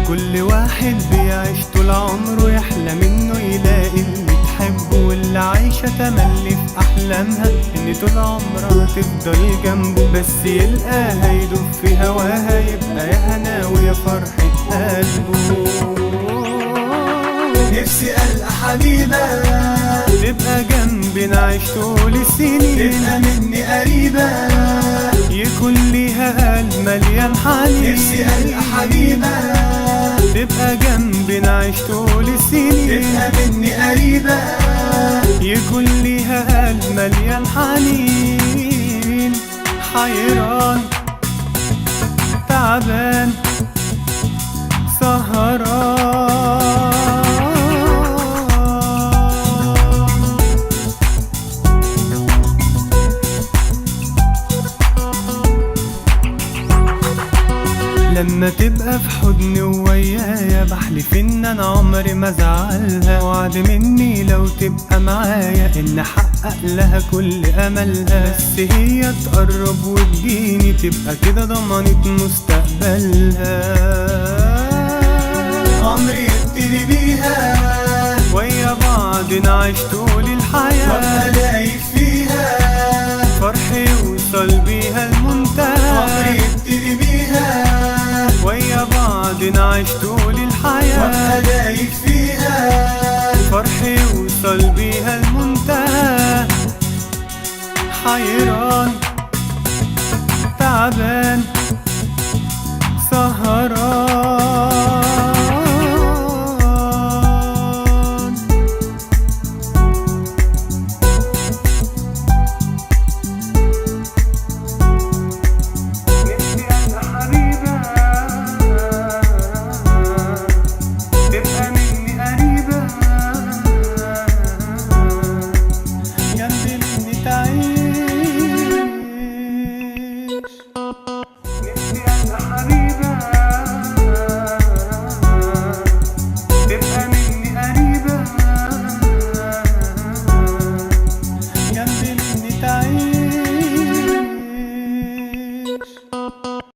كل واحد بيعيش طول عمره يحلم انه يلاقي اللي تحبه، واللي عايشة تملي في احلامها ان طول عمرها تفضل جنبه، بس يلقاها يدوب في هواها يبقى يا هنا ويا فرحة قلبه. نفسي ألقى حبيبة تبقى جنبي نعيش طول السنين، تبقى مني قريبة يكون ليها قلب مليان حنين. نفسي ألقى حبيبة تبقى جنبي نعيش طول السنين، تبقى مني قريبة يكون ليها قلب مليان حنين. حيران تعبان سهران، لما تبقى في حضني ويايا بحلف ان انا عمري ما ازعلها، وعد مني لو تبقى معايا ان احقق لها كل املها، بس هي تقرب وتجيني تبقى كده ضمنت مستقبلها. عمري يبتدي بيها ويا بعض نعيش طول الحياة، وابقى دايب فيها فرحي يوصل بيها المنتهى. عمري يبتدي بيها ويا بعض نعيش طول الحياة، وابقى دايب فيها فرحي يوصل بيها المنتهى. حيران تعبان